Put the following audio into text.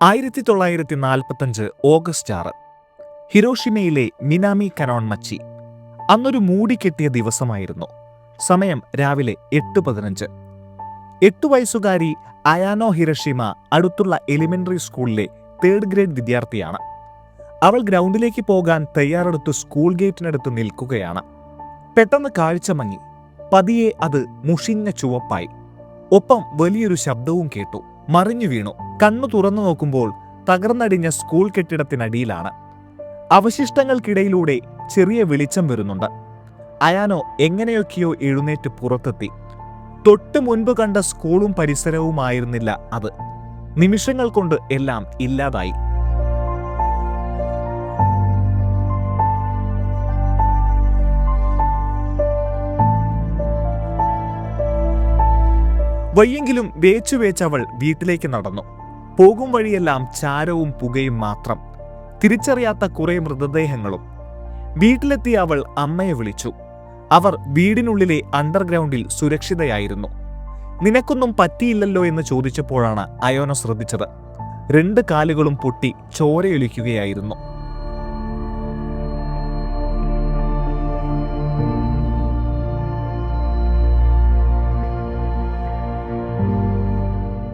1945 August 6 ഹിരോഷിമയിലെ Minami കനോൺമച്ചി. അന്നൊരു മൂടിക്കെട്ടിയ ദിവസമായിരുന്നു. സമയം രാവിലെ 8:15. 8 വയസ്സുകാരി അയാനോ ഹിരോഷിമ അടുത്തുള്ള എലിമെന്ററി സ്കൂളിലെ 3rd ഗ്രേഡ് വിദ്യാർത്ഥിയാണ്. അവൾ ഗ്രൗണ്ടിലേക്ക് പോകാൻ തയ്യാറെടുത്ത് സ്കൂൾ ഗേറ്റിനടുത്ത് നിൽക്കുകയാണ്. പെട്ടെന്ന് കാഴ്ച മങ്ങി. പതിയെ അത് മുഷിഞ്ഞ ചുവപ്പായി. ഒപ്പം വലിയൊരു ശബ്ദവും കേട്ടു. മറിഞ്ഞു വീണു. കണ്ണു തുറന്നു നോക്കുമ്പോൾ തകർന്നടിഞ്ഞ സ്കൂൾ കെട്ടിടത്തിനടിയിലാണ്. അവശിഷ്ടങ്ങൾക്കിടയിലൂടെ ചെറിയ വെളിച്ചം വരുന്നുണ്ട്. അയാനോ എങ്ങനെയൊക്കെയോ എഴുന്നേറ്റ് പുറത്തെത്തി. തൊട്ട് മുൻപ് കണ്ട സ്കൂളും പരിസരവുമായിരുന്നില്ല അത്. നിമിഷങ്ങൾ കൊണ്ട് എല്ലാം ഇല്ലാതായി. വയ്യെങ്കിലും വേച്ചുവേച്ചവൾ വീട്ടിലേക്ക് നടന്നു. പോകും വഴിയെല്ലാം ചാരവും പുകയും മാത്രം, തിരിച്ചറിയാത്ത കുറെ മൃതദേഹങ്ങളും. വീട്ടിലെത്തിയ അവൾ അമ്മയെ വിളിച്ചു. അവർ വീടിനുള്ളിലെ അണ്ടർഗ്രൗണ്ടിൽ സുരക്ഷിതയായിരുന്നു. നിനക്കൊന്നും പറ്റിയില്ലല്ലോ എന്ന് ചോദിച്ചപ്പോഴാണ് അയോന ശ്രദ്ധിച്ചത്. 2 കാലുകളും പൊട്ടി ചോരയൊലിക്കുകയായിരുന്നു.